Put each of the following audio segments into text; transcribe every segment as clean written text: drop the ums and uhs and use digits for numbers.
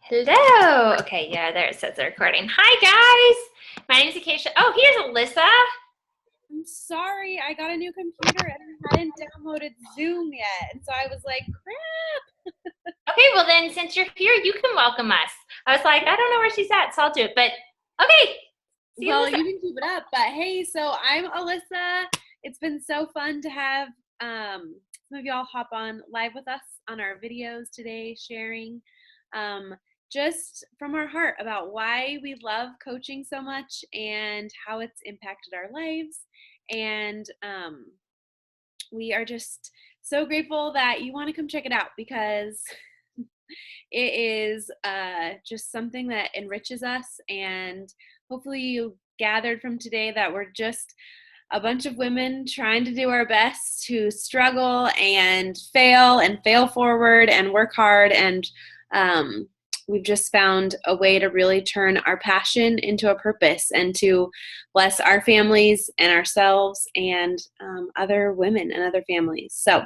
Hello. Okay, yeah, there it says the recording. Hi, guys. My name's Acacia. Oh, here's Alyssa. I'm sorry, I got a new computer and I hadn't downloaded Zoom yet. And so I was like, crap. Okay, well then, since you're here, you can welcome us. I was like, I don't know where she's at, so I'll do it. But okay, see you, Well, Alyssa. you can keep it up. But hey, so I'm Alyssa. It's been so fun to have some of y'all hop on live with us on our videos today, sharing just from our heart about why we love coaching so much and how it's impacted our lives. And we are just so grateful that you want to come check it out because it is just something that enriches us. And hopefully you gathered from today that we're just a bunch of women trying to do our best to struggle and fail forward and work hard. And we've just found a way to really turn our passion into a purpose and to bless our families and ourselves and other women and other families. So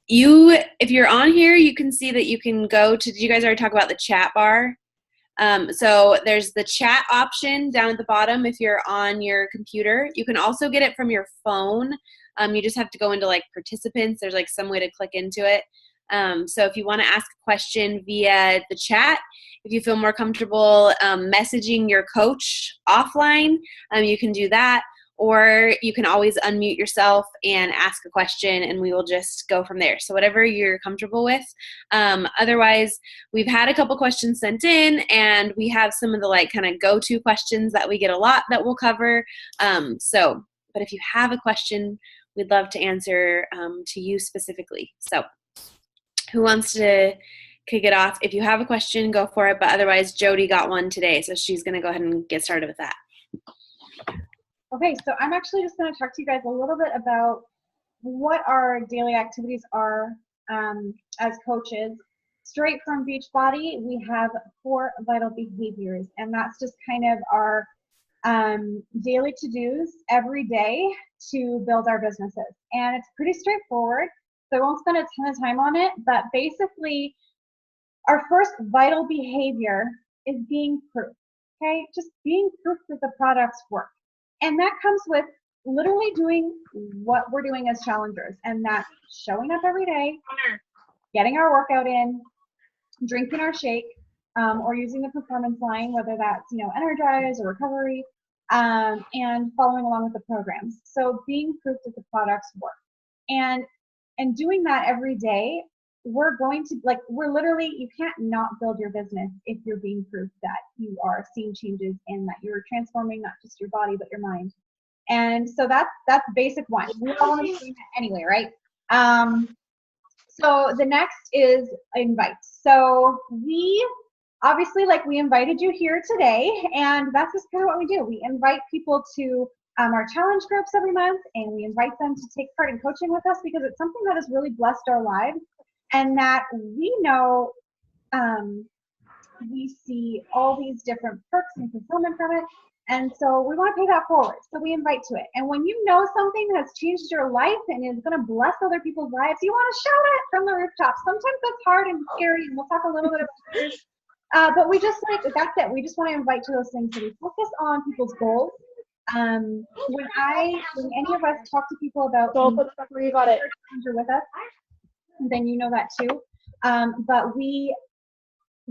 if you're on here, you can see that you can go to, did you guys already talk about the chat bar? So there's the chat option down at the bottom if you're on your computer. You can also get it from your phone. You just have to go into like participants. There's like some way to click into it. So if you want to ask a question via the chat, if you feel more comfortable messaging your coach offline, you can do that. Or you can always unmute yourself and ask a question and we will just go from there. So whatever you're comfortable with. Otherwise, we've had a couple questions sent in and we have some of the like kind of go-to questions that we get a lot that we'll cover. But if you have a question, we'd love to answer to you specifically. So who wants to kick it off? If you have a question, go for it. But otherwise, Jody got one today. So she's going to go ahead and get started with that. Okay, so I'm actually just going to talk to you guys a little bit about what our daily activities are as coaches. Straight from Beachbody, we have 4 vital behaviors, and that's just kind of our daily to-dos every day to build our businesses. And it's pretty straightforward, so I won't spend a ton of time on it, but basically our first vital behavior is being proof, okay? Just being proof that the products work. And that comes with literally doing what we're doing as challengers, and that's showing up every day, getting our workout in, drinking our shake, or using the performance line, whether that's Energize or Recovery, and following along with the programs. So being proof that the products work, and doing that every day, we're literally, you can't not build your business if you're being proof that you are seeing changes and that you're transforming not just your body but your mind. And so that's basic one. We all want to be doing that anyway, right? So the next is invites. So we obviously, we invited you here today, and that's just kind of what we do. We invite people to our challenge groups every month, and we invite them to take part in coaching with us because it's something that has really blessed our lives, and that we know we see all these different perks and fulfillment from it, and so we want to pay that forward. So we invite to it. And when you know something has changed your life and is going to bless other people's lives, you want to shout it from the rooftops. Sometimes that's hard and scary, and we'll talk a little bit about this. But we just that's it. We just want to invite to those things. So we focus on people's goals. When any of us talk to people about Where you got it. You're with us, then you know that too. But we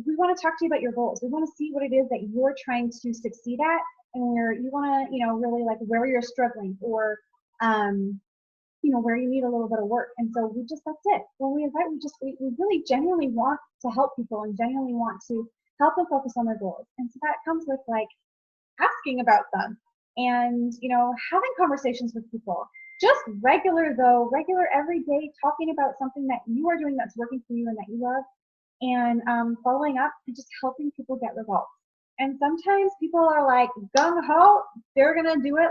want to talk to you about your goals. We want to see what it is that you're trying to succeed at, and where you want to, really where you're struggling, or where you need a little bit of work. And so that's it. When we invite, we really genuinely want to help people and genuinely want to help them focus on their goals. And so that comes with asking about them and, having conversations with people. Just regular every day, talking about something that you are doing that's working for you and that you love, and following up and just helping people get results. And sometimes people are gung-ho, they're going to do it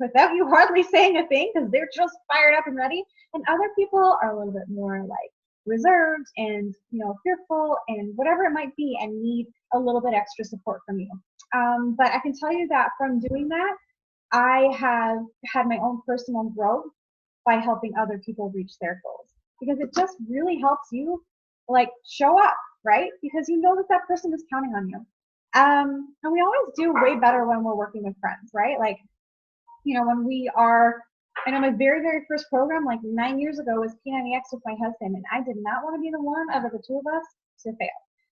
without you hardly saying a thing because they're just fired up and ready. And other people are a little bit more reserved and fearful and whatever it might be, and need a little bit extra support from you. But I can tell you that from doing that, I have had my own personal growth by helping other people reach their goals, because it just really helps you like show up, right? Because you know that that person is counting on you. And we always do way better when we're working with friends, right? Like, when we are, I know my very, very first program, like 9 years ago, was P90X with my husband, and I did not want to be the one out of the two of us to fail.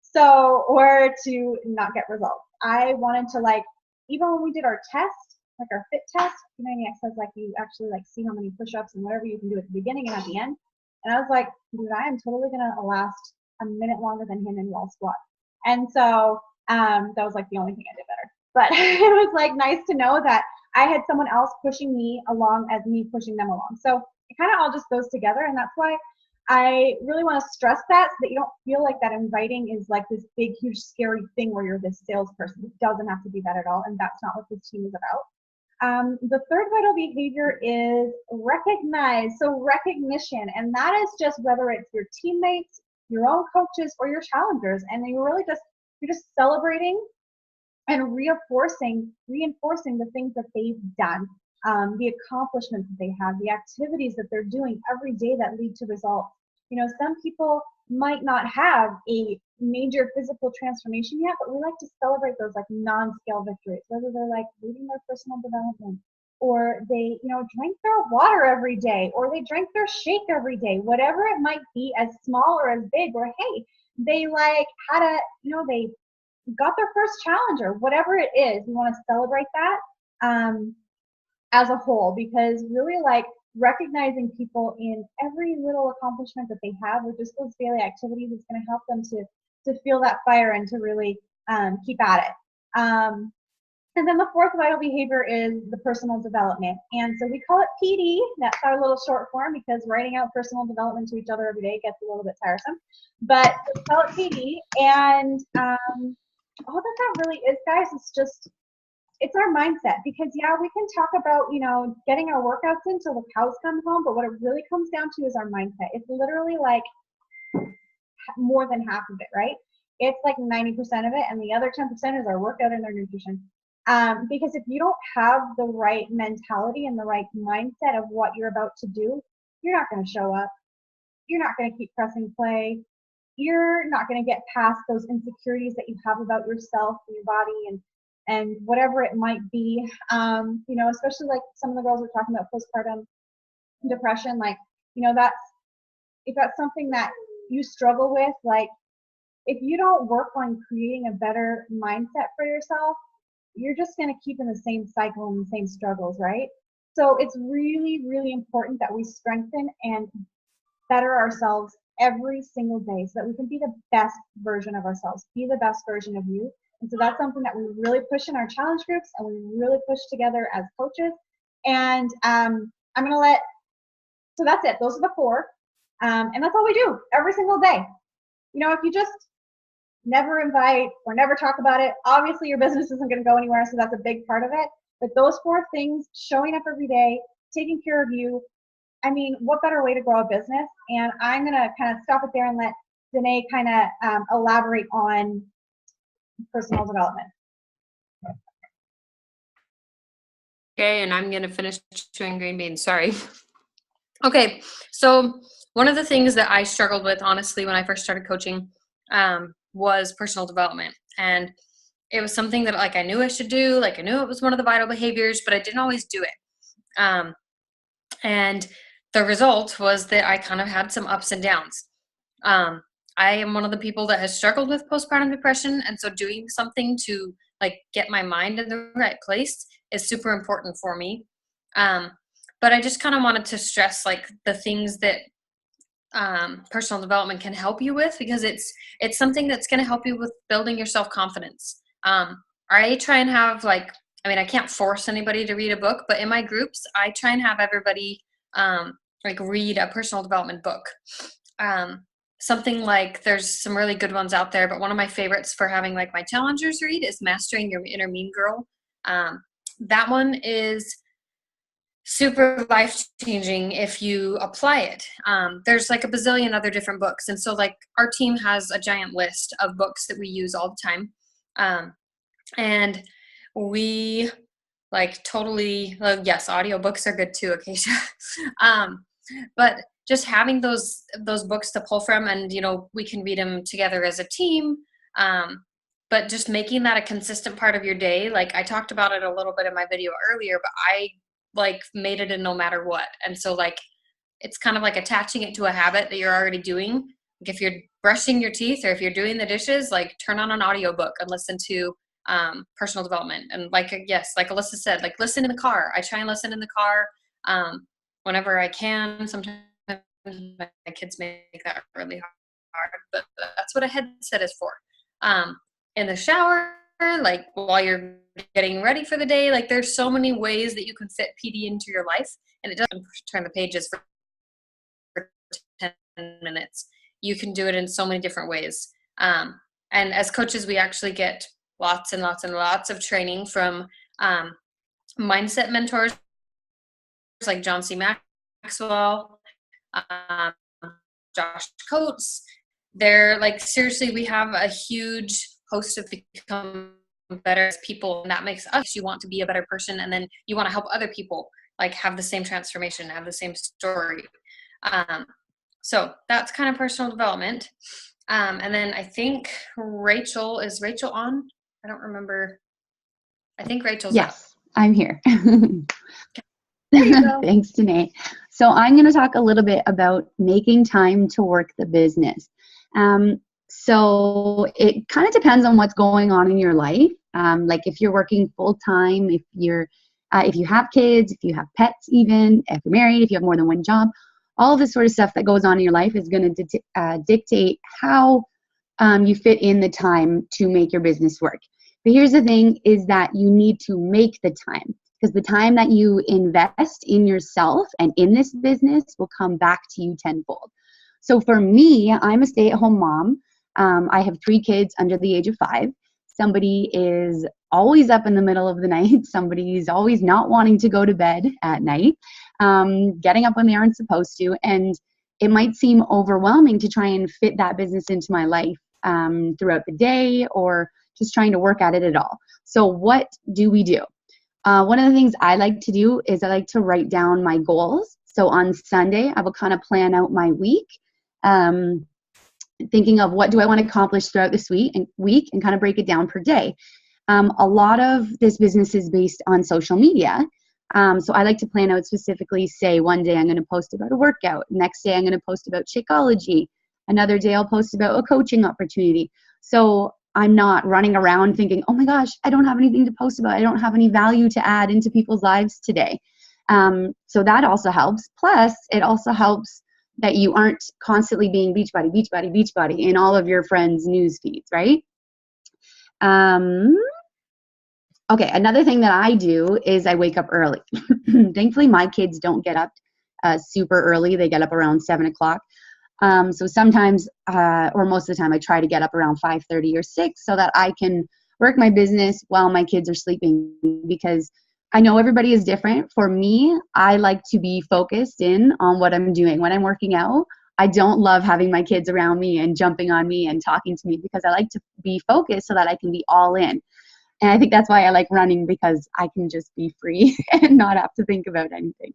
So, or to not get results. I wanted to, like, even when we did our test, like our fit test, P90X says like you actually like see how many push-ups and whatever you can do at the beginning and at the end. And I was like, dude, I am totally gonna last a minute longer than him in wall squat. And so that was like the only thing I did better. But it was like nice to know that I had someone else pushing me along as me pushing them along. So it kind of all just goes together. And that's why I really want to stress that, so that you don't feel like that inviting is like this big, huge, scary thing where you're this salesperson. It doesn't have to be that at all. And that's not what this team is about. The third vital behavior is recognize. So recognition, and that is just whether it's your teammates, your own coaches, or your challengers. And you're just celebrating and reinforcing the things that they've done, the accomplishments that they have, the activities that they're doing every day that lead to results. Some people might not have a major physical transformation yet, but we like to celebrate those like non-scale victories, whether they're like reading their personal development, or they, drink their water every day, or they drink their shake every day, whatever it might be, as small or as big, or hey, they like had a, they got their first challenger, whatever it is. We want to celebrate that as a whole, because really like recognizing people in every little accomplishment that they have with just those daily activities is going to help them to feel that fire and to really keep at it. And then the fourth vital behavior is the personal development. And so we call it PD. That's our little short form, because writing out personal development to each other every day gets a little bit tiresome. But we call it PD. And all that really is, guys, it's our mindset. Because yeah, we can talk about, getting our workouts in till the cows come home, but what it really comes down to is our mindset. It's literally like more than half of it, right? It's like 90% of it, and the other 10% is our workout and our nutrition. Because if you don't have the right mentality and the right mindset of what you're about to do, you're not going to show up. You're not going to keep pressing play. You're not going to get past those insecurities that you have about yourself and your body and whatever it might be. Especially like some of the girls are talking about postpartum depression. Like, if that's something that you struggle with, like if you don't work on creating a better mindset for yourself, you're just going to keep in the same cycle and the same struggles, right? So it's really, really important that we strengthen and better ourselves every single day so that we can be the best version of ourselves, be the best version of you. And so that's something that we really push in our challenge groups, and we really push together as coaches. And I'm going to so that's it. Those are the four. And that's all we do every single day. If you just never invite or never talk about it, obviously your business isn't going to go anywhere. So that's a big part of it. But those four things, showing up every day, taking care of you, I mean, what better way to grow a business? And I'm going to kind of stop it there and let Danae kind of elaborate on personal development. Okay, and I'm going to finish chewing green beans. Sorry. Okay, so one of the things that I struggled with, honestly, when I first started coaching was personal development. And it was something that like I knew I should do, like I knew it was one of the vital behaviors, but I didn't always do it. And the result was that I kind of had some ups and downs. I am one of the people that has struggled with postpartum depression. And so doing something to like get my mind in the right place is super important for me. But I just kind of wanted to stress like the things that personal development can help you with, because it's something that's going to help you with building your self-confidence. I try and have I can't force anybody to read a book, but in my groups, I try and have everybody read a personal development book. Something like there's some really good ones out there, but one of my favorites for having like my challengers read is Mastering Your Inner Mean Girl. That one is super life-changing if you apply it. There's like a bazillion other different books. And so like our team has a giant list of books that we use all the time. And we like totally, yes, audiobooks are good too, Acacia. But just having those books to pull from, and, you know, we can read them together as a team. But just making that a consistent part of your day. Like I talked about it a little bit in my video earlier, but I like made it a no matter what. And so like, it's kind of like attaching it to a habit that you're already doing. Like if you're brushing your teeth or if you're doing the dishes, like turn on an audiobook and listen to personal development. And like, yes, like Alyssa said, like listen in the car. I try and listen in the car whenever I can. Sometimes my kids make that really hard, but that's what a headset is for. In the shower, like while you're getting ready for the day, like there's so many ways that you can fit PD into your life, and it doesn't turn the pages for 10 minutes. You can do it in so many different ways. And as coaches, we actually get lots and lots and lots of training from mindset mentors like John C. Maxwell, Josh Coates. They're like, seriously, we have a huge host of become better people, and that makes us, you want to be a better person, and then you want to help other people like have the same transformation, have the same story. So that's kind of personal development. And then I think Rachel, is Rachel on? I don't remember. I think Rachel's up. Yes, I'm here. There you go. Thanks, Danae. So I'm going to talk a little bit about making time to work the business. So it kind of depends on what's going on in your life. Like if you're working full time, if you have kids, if you have pets, even if you're married, if you have more than one job, all of this sort of stuff that goes on in your life is going to dictate how you fit in the time to make your business work. But here's the thing, is that you need to make the time, because the time that you invest in yourself and in this business will come back to you tenfold. So for me, I'm a stay-at-home mom. I have 3 kids under the age of 5. Somebody is always up in the middle of the night. Somebody's always not wanting to go to bed at night, getting up when they aren't supposed to. And it might seem overwhelming to try and fit that business into my life throughout the day, or just trying to work at it at all. So what do we do? One of the things I like to do is I like to write down my goals. So on Sunday, I will kind of plan out my week, thinking of what do I want to accomplish throughout this week and kind of break it down per day. A lot of this business is based on social media. So I like to plan out specifically, say one day I'm going to post about a workout. Next day I'm going to post about Shakeology. Another day I'll post about a coaching opportunity. So I'm not running around thinking, oh my gosh, I don't have anything to post about. I don't have any value to add into people's lives today. So that also helps. Plus, it also helps that you aren't constantly being Beachbody, Beachbody, Beachbody in all of your friends' news feeds, right? Okay, another thing that I do is I wake up early. Thankfully, my kids don't get up super early. They get up around 7 o'clock. So sometimes, or most of the time, I try to get up around 5:30 or 6 so that I can work my business while my kids are sleeping, because I know everybody is different. For me, I like to be focused in on what I'm doing. When I'm working out, I don't love having my kids around me and jumping on me and talking to me, because I like to be focused so that I can be all in. And I think that's why I like running, because I can just be free and not have to think about anything.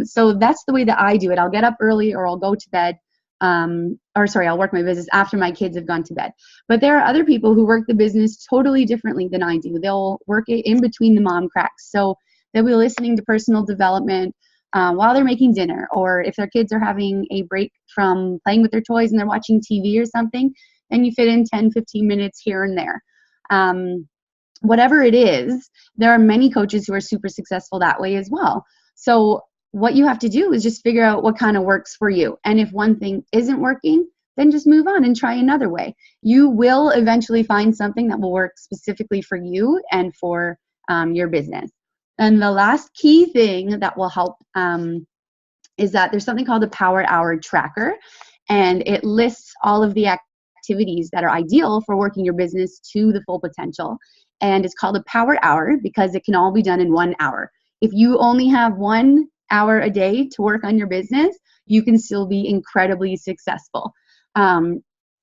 So that's the way that I do it. I'll get up early, or I'll go to bed. I'll work my business after my kids have gone to bed. But there are other people who work the business totally differently than I do. They'll work it in between the mom cracks. So they'll be listening to personal development while they're making dinner, or if their kids are having a break from playing with their toys and they're watching TV or something, then you fit in 10, 15 minutes here and there. Whatever it is, there are many coaches who are super successful that way as well. So what you have to do is just figure out what kind of works for you. And if one thing isn't working, then just move on and try another way. You will eventually find something that will work specifically for you and for your business. And the last key thing that will help is that there's something called the Power Hour Tracker, and it lists all of the activities that are ideal for working your business to the full potential. And it's called a Power Hour because it can all be done in 1 hour. If you only have 1 hour a day to work on your business, you can still be incredibly successful.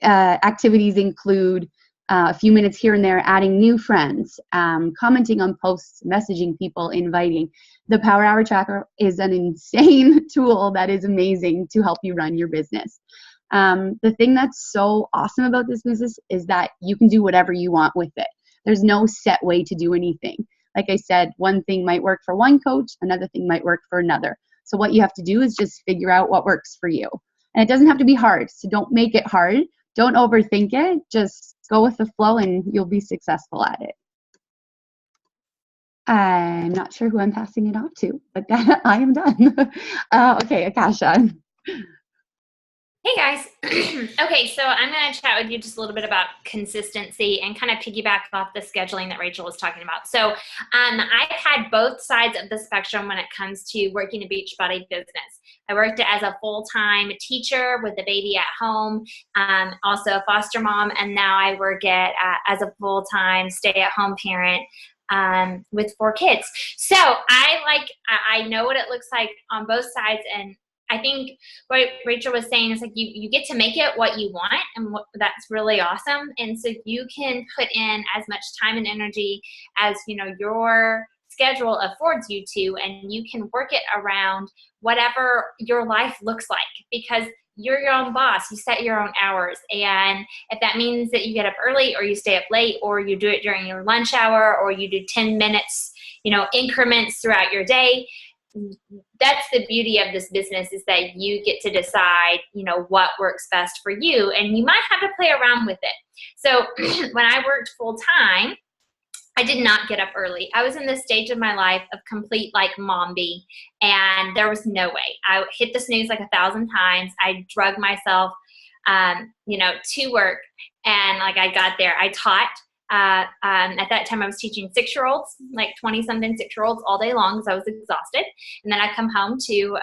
Activities include a few minutes here and there, adding new friends, commenting on posts, messaging people, inviting. The Power Hour Tracker is an insane tool that is amazing to help you run your business. The thing that's so awesome about this business is that you can do whatever you want with it. There's no set way to do anything. Like I said, one thing might work for one coach, another thing might work for another. So what you have to do is just figure out what works for you. And it doesn't have to be hard, so don't make it hard. Don't overthink it. Just go with the flow and you'll be successful at it. I'm not sure who I'm passing it off to, but that, I am done. Okay, Akasha. Hey guys. Okay, so I'm going to chat with you just a little bit about consistency and kind of piggyback off the scheduling that Rachel was talking about. So I've had both sides of the spectrum when it comes to working a Beachbody business. I worked as a full-time teacher with a baby at home, also a foster mom, and now I work as a full-time stay-at-home parent with 4 kids. So I know what it looks like on both sides, and I think what Rachel was saying is like you get to make it what you want, and that's really awesome. And so you can put in as much time and energy as your schedule affords you to, and you can work it around whatever your life looks like, because you're your own boss. You set your own hours, and if that means that you get up early or you stay up late or you do it during your lunch hour or you do 10 minutes increments throughout your day, that's the beauty of this business, is that you get to decide, what works best for you, and you might have to play around with it. So when I worked full time, I did not get up early. I was in this stage of my life of complete mom bee, and there was no way. I hit the snooze 1,000 times. I drug myself, to work, and I got there. I taught. At that time I was teaching 6-year-olds, 20-something 6-year-olds all day long because I was exhausted. And then I come home to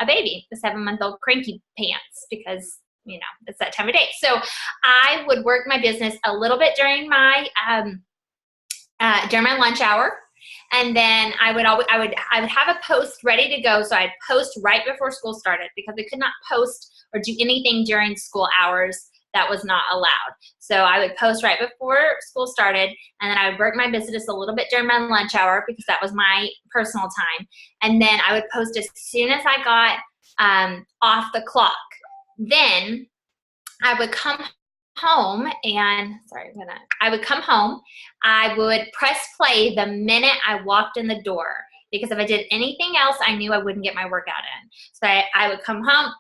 a baby, a 7-month-old cranky pants, because it's that time of day. So I would work my business a little bit during my lunch hour. And then I would have a post ready to go. So I'd post right before school started, because I could not post or do anything during school hours. That was not allowed. So I would post right before school started, and then I would work my business a little bit during my lunch hour, because that was my personal time. And then I would post as soon as I got off the clock. Then I would come home and, I would come home. I would press play the minute I walked in the door, because if I did anything else, I knew I wouldn't get my workout in. So I would come home,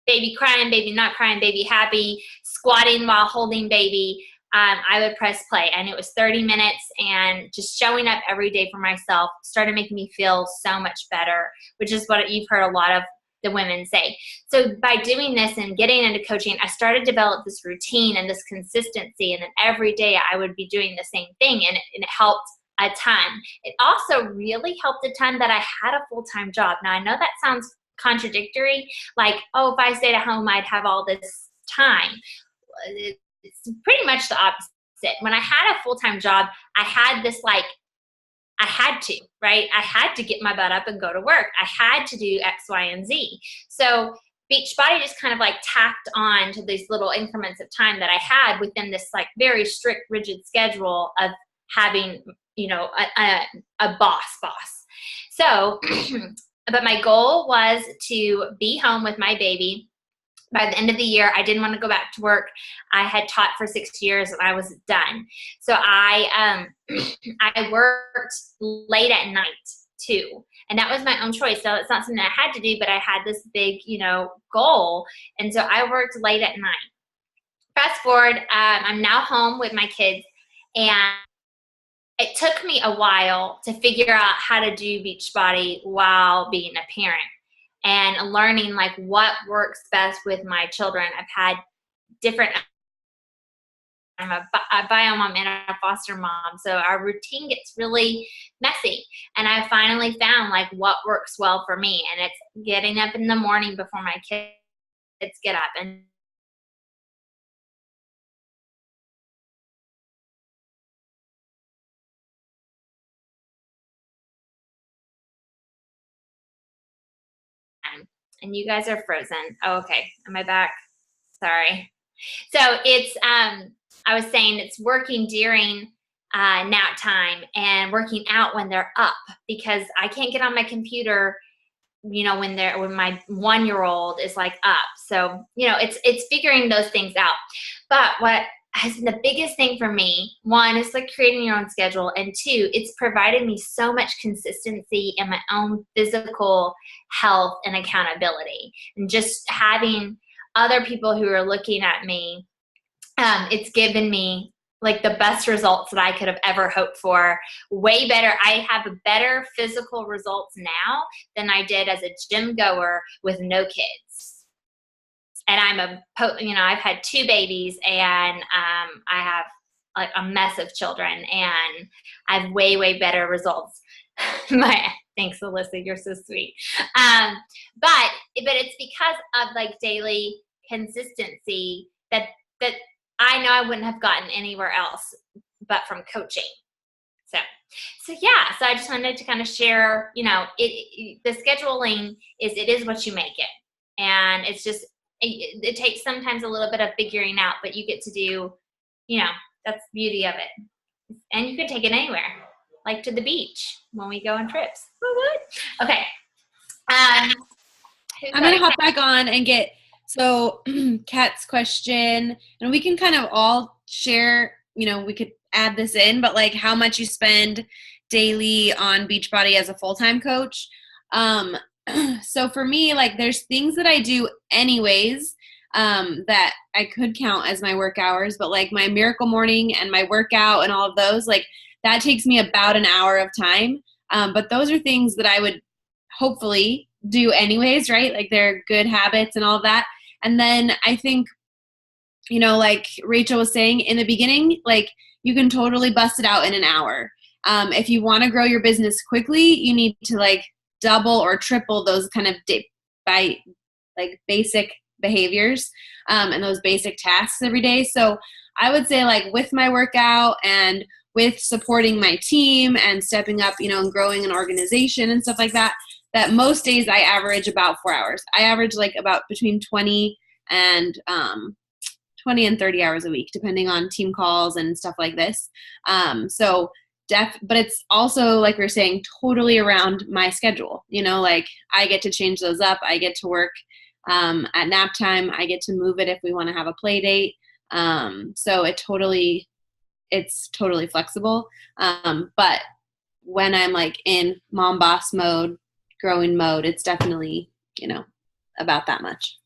baby crying, baby not crying, baby happy, squatting while holding baby. I would press play, and it was 30 minutes, and just showing up every day for myself started making me feel so much better, which is what you've heard a lot of the women say. So by doing this and getting into coaching, I started to develop this routine and this consistency, and then every day I would be doing the same thing, and it helped a ton. It also really helped a ton that I had a full-time job. Now I know that sounds contradictory, if I stayed at home, I'd have all this time. It's pretty much the opposite. When I had a full-time job, I had this I had to, right? I had to get my butt up and go to work. I had to do X, Y, and Z. So Beachbody just kind of tacked on to these little increments of time that I had within this very strict, rigid schedule of having, a boss. So but my goal was to be home with my baby by the end of the year. I didn't want to go back to work. I had taught for 6 years and I was done. So I worked late at night too. And that was my own choice. So it's not something I had to do, but I had this big, goal. And so I worked late at night. Fast forward, I'm now home with my kids, and it took me a while to figure out how to do Beachbody while being a parent, and learning what works best with my children. I've had different, I'm a bio mom and a foster mom, so our routine gets really messy. And I finally found what works well for me, and it's getting up in the morning before my kids get up, and you guys are frozen. Oh, okay. Am I back? Sorry. So it's I was saying it's working during nap time and working out when they're up, because I can't get on my computer, you know, when my 1-year-old is like up. So, you know, it's figuring those things out. But what has been the biggest thing for me, one, is like creating your own schedule, and two, it's provided me so much consistency in my own physical health and accountability, and just having other people who are looking at me. It's given me like the best results that I could have ever hoped for. Way better. I have better physical results now than I did as a gym goer with no kids. And I've had 2 babies, and I have like a mess of children, and I have way, way better results. Thanks, Alyssa. You're so sweet. But it's because of like daily consistency that I know I wouldn't have gotten anywhere else but from coaching. So yeah, so I just wanted to kind of share, you know, the scheduling is what you make it. And it's just, it takes sometimes a little bit of figuring out, but you get to do, you know, that's the beauty of it. And you can take it anywhere, like to the beach when we go on trips. Okay. I'm going to hop back on and get, so Kat's question, and we can kind of all share, you know, we could add this in, but like how much you spend daily on Beachbody as a full-time coach. So for me, like there's things that I do anyways that I could count as my work hours, but like my Miracle Morning and my workout and all of those, like that takes me about an hour of time. But those are things that I would hopefully do anyways, right? Like they're good habits and all of that. And then I think, you know, like Rachel was saying in the beginning, like you can totally bust it out in an hour. If you want to grow your business quickly, you need to like double or triple those kind of by like basic behaviors and those basic tasks every day. So I would say like with my workout and with supporting my team and stepping up, you know, and growing an organization and stuff like that, that most days I average about 4 hours. I average like about between 20 and 30 hours a week, depending on team calls and stuff like this. But it's also, like we were saying, totally around my schedule. You know, like I get to change those up. I get to work at nap time. I get to move it if we want to have a play date. So it's totally flexible. But when I'm like in mom boss mode, growing mode, it's definitely, you know, about that much.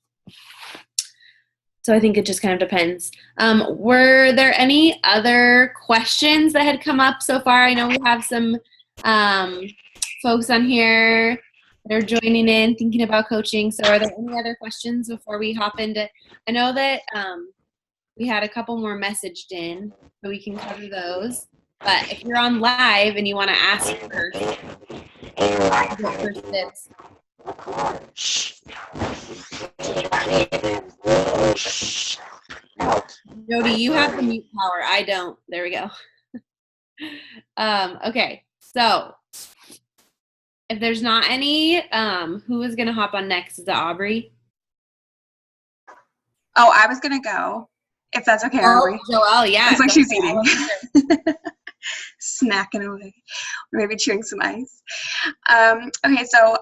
So I think it just kind of depends. Were there any other questions that had come up so far? I know we have some folks on here that are joining in, thinking about coaching. So are there any other questions before we hop into? I know that we had a couple more messaged in, so we can cover those. But if you're on live and you want to ask first, go first tips. Jody, you have the mute power. I don't. There we go. Okay, so if there's not any, who is going to hop on next? Is it Aubrey? Oh, I was going to go, if that's okay, Aubrey. Joelle, yeah. It's like she's eating. Snacking away. Or maybe chewing some ice. Okay, so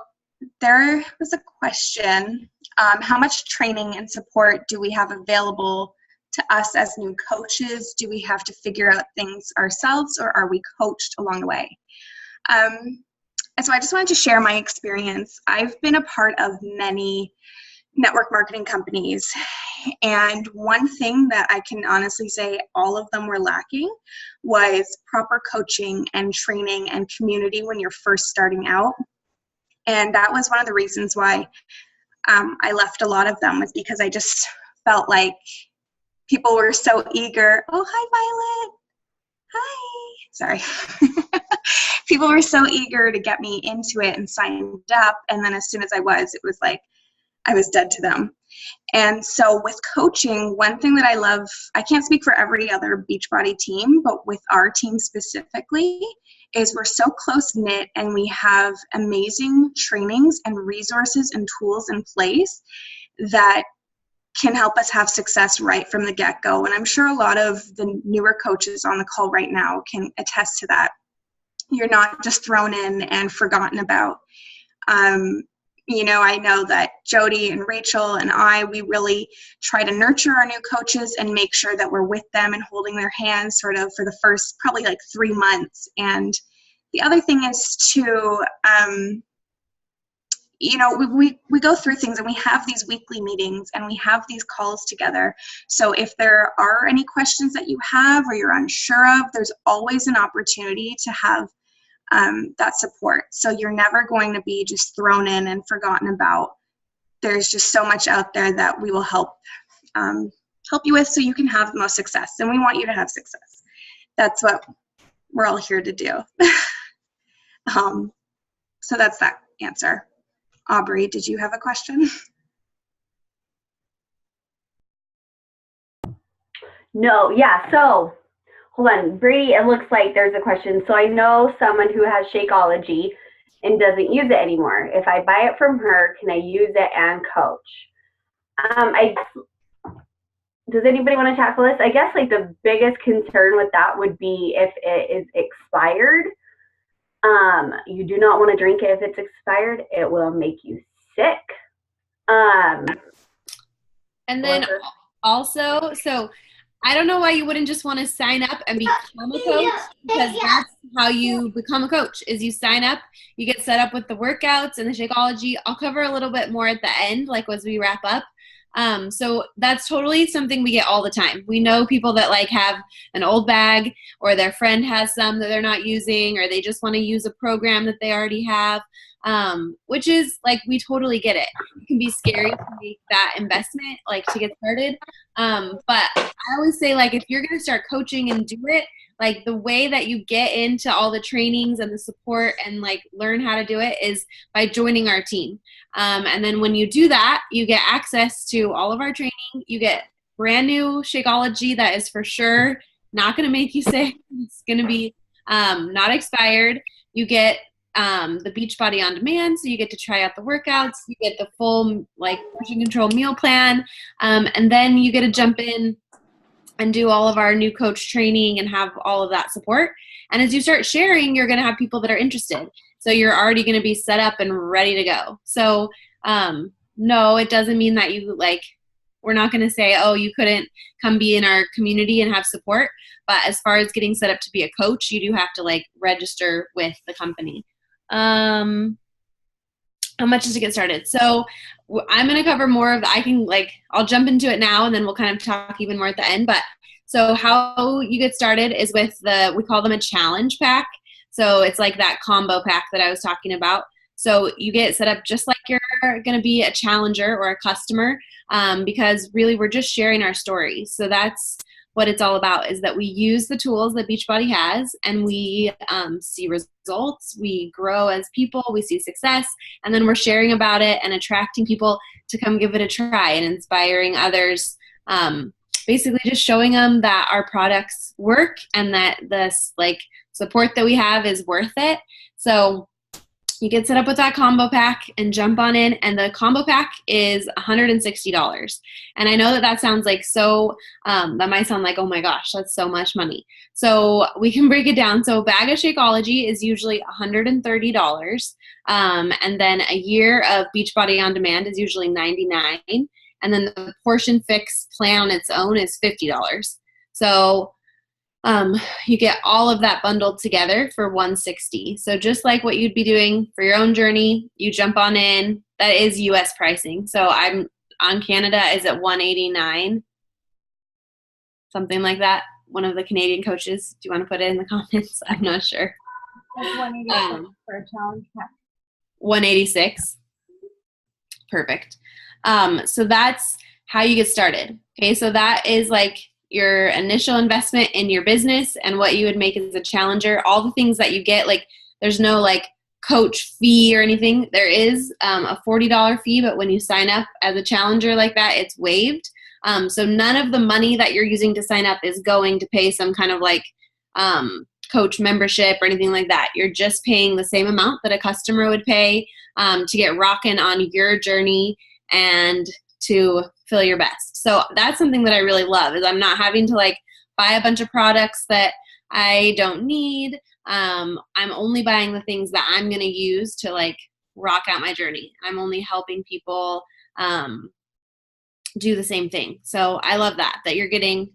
there was a question. How much training and support do we have available to us as new coaches? Do we have to figure out things ourselves, or are we coached along the way? And so I just wanted to share my experience. I've been a part of many network marketing companies, and one thing that I can honestly say all of them were lacking was proper coaching and training and community when you're first starting out. And that was one of the reasons why I left a lot of them, was because I just felt like people were so eager. Oh, hi, Violet. Hi. Sorry. People were so eager to get me into it and signed up. And then as soon as I was, it was like I was dead to them. And so with coaching, one thing that I love, I can't speak for every other Beachbody team, but with our team specifically, is we're so close-knit and we have amazing trainings and resources and tools in place that can help us have success right from the get-go. And I'm sure a lot of the newer coaches on the call right now can attest to that. You're not just thrown in and forgotten about. You know, I know that Jody and Rachel and we really try to nurture our new coaches and make sure that we're with them and holding their hands sort of for the first probably like 3 months. And the other thing is to, you know, we go through things and we have these weekly meetings and we have these calls together. So if there are any questions that you have or you're unsure of, there's always an opportunity to have that support. So you're never going to be just thrown in and forgotten about. There's just so much out there that we will help you with so you can have the most success. And we want you to have success. That's what we're all here to do. So that's that answer. Aubrey, did you have a question? No, yeah, so hold on, Bree, it looks like there's a question. So I know someone who has Shakeology and doesn't use it anymore. If I buy it from her, can I use it and coach? Does anybody want to tackle this? I guess like the biggest concern with that would be if it is expired. You do not want to drink it if it's expired. It will make you sick. And then also, so I don't know why you wouldn't just want to sign up and become a coach, because that's how you become a coach, is you sign up, you get set up with the workouts and the Shakeology. I'll cover a little bit more at the end, like as we wrap up. So that's totally something we get all the time. We know people that like have an old bag, or their friend has some that they're not using, or they just want to use a program that they already have, which is like, we totally get it. It can be scary to make that investment, like to get started. But I always say, like, if you're going to start coaching and do it, like the way that you get into all the trainings and the support and like learn how to do it is by joining our team. And then when you do that, you get access to all of our training. You get brand new Shakeology that is for sure not going to make you sick. It's going to be not expired. You get the Beachbody on demand, so you get to try out the workouts. You get the full like portion control meal plan, and then you get to jump in and do all of our new coach training and have all of that support. And as you start sharing, you're going to have people that are interested. So you're already going to be set up and ready to go. So no, it doesn't mean that you like, we're not going to say, oh, you couldn't come be in our community and have support. But as far as getting set up to be a coach, you do have to like register with the company. How much is to get started? So I'm going to cover more of I'll jump into it now and then we'll kind of talk even more at the end. But so how you get started is with we call them a challenge pack. So it's like that combo pack that I was talking about. So you get set up just like you're going to be a challenger or a customer, because really we're just sharing our stories. So that's what it's all about, is that we use the tools that Beachbody has, and we see results, we grow as people, we see success, and then we're sharing about it and attracting people to come give it a try and inspiring others, basically just showing them that our products work and that this like support that we have is worth it. So you get set up with that combo pack and jump on in, and the combo pack is $160. And I know that sounds like that might sound like, oh my gosh, that's so much money. So we can break it down. So a bag of Shakeology is usually $130. And then a year of Beachbody on demand is usually $99. And then the portion fix plan on its own is $50. So you get all of that bundled together for $160. So just like what you'd be doing for your own journey, you jump on in. That is US pricing. So I'm on Canada is at $189, something like that. One of the Canadian coaches, do you want to put it in the comments? I'm not sure. That's $186 for a challenge pack. $186. Perfect. So that's how you get started. Okay, so that is like your initial investment in your business and what you would make as a challenger, all the things that you get. Like there's no like coach fee or anything. There is a $40 fee, but when you sign up as a challenger like that, it's waived. So none of the money that you're using to sign up is going to pay some kind of like coach membership or anything like that. You're just paying the same amount that a customer would pay to get rocking on your journey and to feel your best. So that's something that I really love, is I'm not having to like buy a bunch of products that I don't need. I'm only buying the things that I'm going to use to like rock out my journey. I'm only helping people do the same thing. So I love that you're getting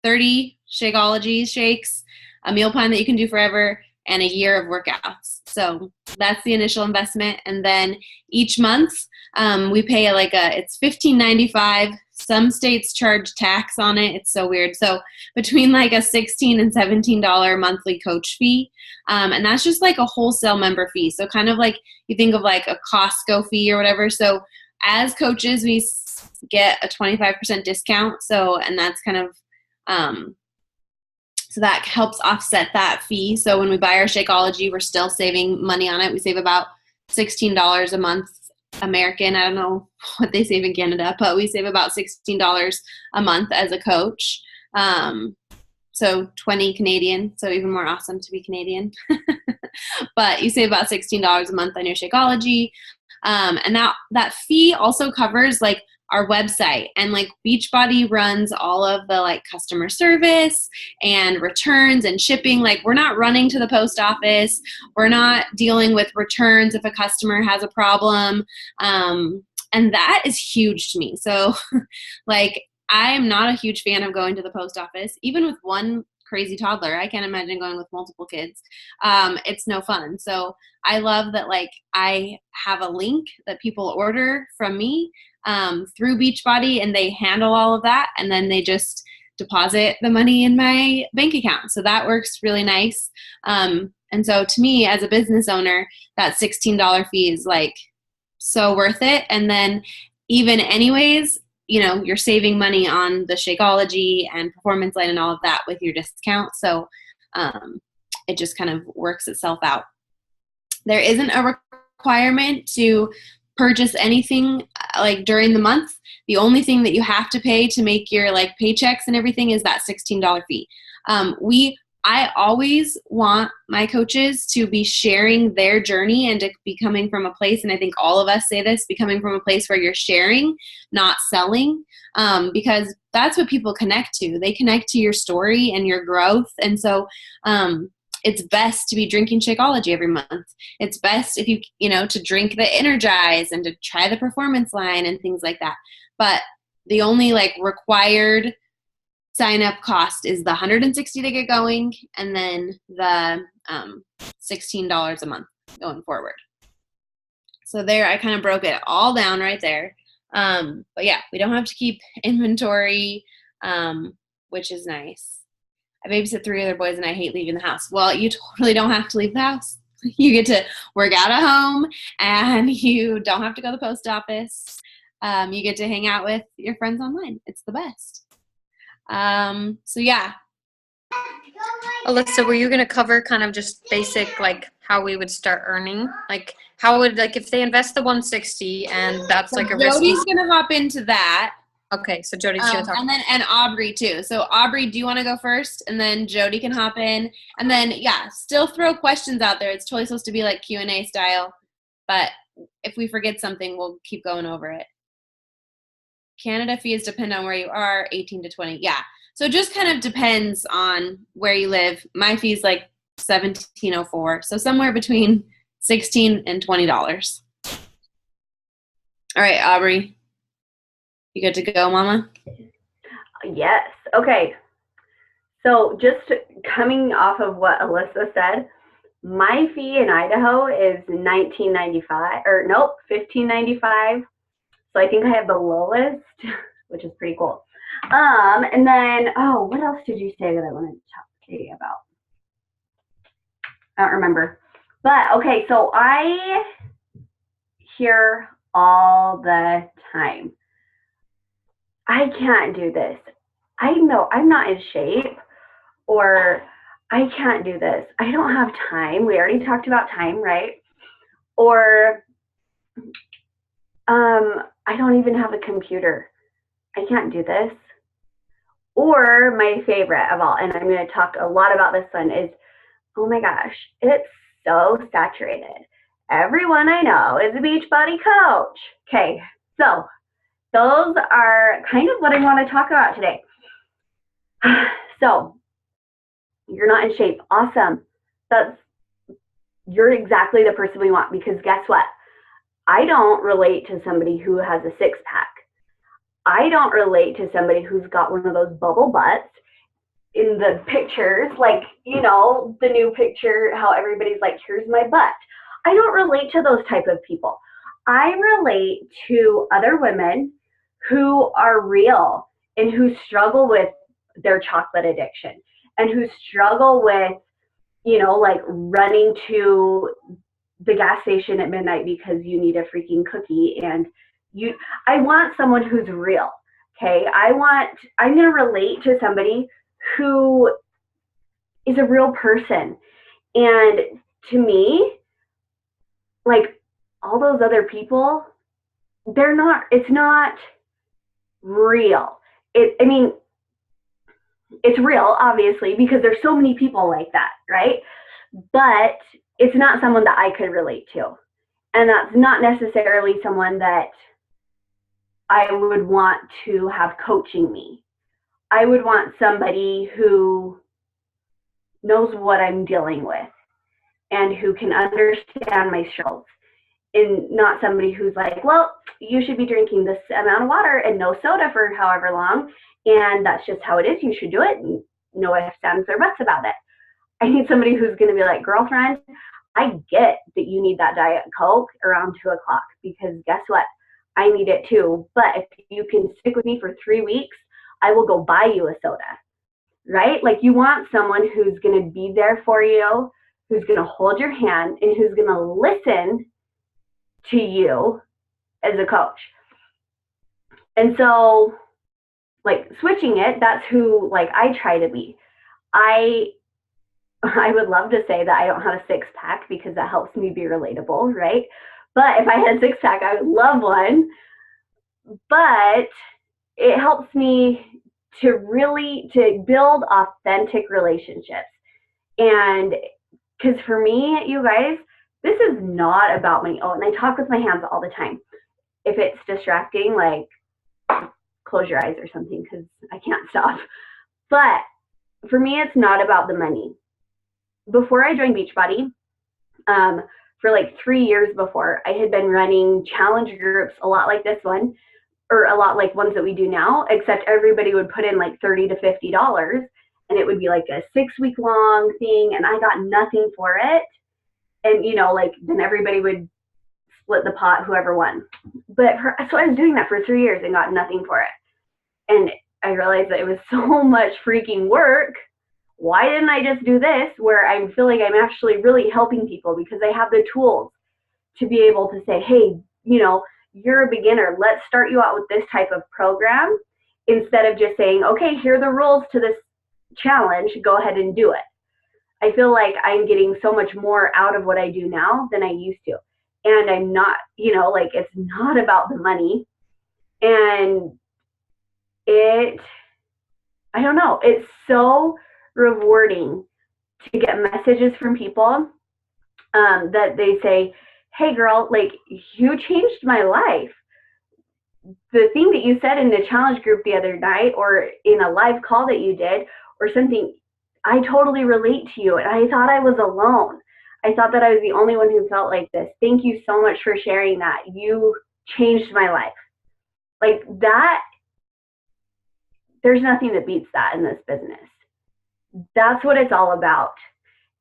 30 Shakeology shakes, a meal plan that you can do forever, and a year of workouts. So that's the initial investment. And then each month we pay it's $15.95. Some states charge tax on it. It's so weird. So between like a $16 and $17 monthly coach fee. And that's just like a wholesale member fee. So kind of like you think of like a Costco fee or whatever. So as coaches, we get a 25% discount. So, and that's kind of, so that helps offset that fee. So when we buy our Shakeology, we're still saving money on it. We save about $16 a month American. I don't know what they save in Canada, but we save about $16 a month as a coach. So 20 Canadian, so even more awesome to be Canadian. But you save about $16 a month on your Shakeology. And that fee also covers like our website, and like Beachbody runs all of the like customer service and returns and shipping. Like we're not running to the post office. We're not dealing with returns if a customer has a problem. And that is huge to me. So like I'm not a huge fan of going to the post office, even with one crazy toddler. I can't imagine going with multiple kids. It's no fun. So I love that like I have a link that people order from me through Beachbody, and they handle all of that, and then they just deposit the money in my bank account. So that works really nice. And so to me as a business owner, that $16 fee is like so worth it. And then even anyways, you know, you're saving money on the Shakeology and Performance Line and all of that with your discount. So it just kind of works itself out. There isn't a requirement to purchase anything like during the month. The only thing that you have to pay to make your like paychecks and everything is that $16 fee. I always want my coaches to be sharing their journey and to be coming from a place, and I think all of us say this, be coming from a place where you're sharing, not selling, because that's what people connect to. They connect to your story and your growth. And so it's best to be drinking Shakeology every month. It's best if you know, to drink the Energize and to try the Performance Line and things like that. But the only like required sign up cost is the $160 to get going, and then the $16 a month going forward. So there, I kind of broke it all down right there. But yeah, we don't have to keep inventory, which is nice. I babysit 3 other boys and I hate leaving the house. Well, you totally don't have to leave the house. You get to work out at home, and you don't have to go to the post office. You get to hang out with your friends online. It's the best. So yeah. Alyssa, were you going to cover kind of just basic, like how we would start earning? Like how would, like if they invest the 160 and that's like a risky. Jody's going to hop into that. Okay. So Jody's going to talk. And Aubrey too. So Aubrey, do you want to go first? And then Jody can hop in, and then yeah, still throw questions out there. It's totally supposed to be like Q&A style, but if we forget something, we'll keep going over it. Canada fees depend on where you are, 18 to 20. Yeah. So it just kind of depends on where you live. My fee's like $17.04. So somewhere between $16 and $20. All right, Aubrey. You good to go, Mama? Yes. Okay. So just coming off of what Alyssa said, my fee in Idaho is $19.95 or nope, $15.95. So I think I have the lowest, which is pretty cool. And then, oh, what else did you say that I wanted to talk to you about? I don't remember. But okay, so I hear all the time, I can't do this. I know I'm not in shape, or I can't do this. I don't have time. We already talked about time, right? Or I don't even have a computer. I can't do this. Or my favorite of all, and I'm going to talk a lot about this one, is, oh my gosh, it's so saturated. Everyone I know is a Beachbody coach. Okay, so those are kind of what I want to talk about today. So you're not in shape. Awesome. You're exactly the person we want, because guess what? I don't relate to somebody who has a six pack. I don't relate to somebody who's got one of those bubble butts in the pictures, like, you know, the new picture, how everybody's like, here's my butt. I don't relate to those type of people. I relate to other women who are real and who struggle with their chocolate addiction and who struggle with, you know, like running to the gas station at midnight because you need a freaking cookie. And I want someone who's real. Okay. I'm going to relate to somebody who is a real person. And to me, like, all those other people, it's not real. I mean, it's real, obviously, because there's so many people like that, right? But it's not someone that I could relate to. And that's not necessarily someone that I would want to have coaching me. I would want somebody who knows what I'm dealing with and who can understand my struggles, and not somebody who's like, well, you should be drinking this amount of water and no soda for however long, and that's just how it is. You should do it. And no ifs, ands, or buts about it. I need somebody who's going to be like, girlfriend, I get that you need that Diet Coke around 2 o'clock, because guess what? I need it too. But if you can stick with me for 3 weeks, I will go buy you a soda, right? Like, you want someone who's going to be there for you, who's going to hold your hand, and who's going to listen to you as a coach. And so, like, switching it, that's who, like, I try to be. I would love to say that I don't have a six pack, because that helps me be relatable, right? But if I had a six pack, I would love one. But it helps me to build authentic relationships. And because for me, you guys, this is not about money. Oh, and I talk with my hands all the time. If it's distracting, like, close your eyes or something, because I can't stop. But for me, it's not about the money. Before I joined Beachbody, for like 3 years before, I had been running challenge groups a lot like this one, or a lot like ones that we do now, except everybody would put in like $30 to $50, and it would be like a 6-week long thing, and I got nothing for it. And, you know, like, then everybody would split the pot, whoever won. So I was doing that for 3 years and got nothing for it. And I realized that it was so much freaking work. Why didn't I just do this, where I feel like I'm actually really helping people, because I have the tools to be able to say, hey, you know, you're a beginner. Let's start you out with this type of program, instead of just saying, okay, here are the rules to this challenge. Go ahead and do it. I feel like I'm getting so much more out of what I do now than I used to. And I'm not, you know, like, it's not about the money. And I don't know, it's so rewarding to get messages from people that they say, hey girl, like, you changed my life. The thing that you said in the challenge group the other night, or in a live call that you did, or something, I totally relate to you. And I thought I was alone. I thought that I was the only one who felt like this. Thank you so much for sharing that. You changed my life. Like, that, there's nothing that beats that in this business. That's what it's all about.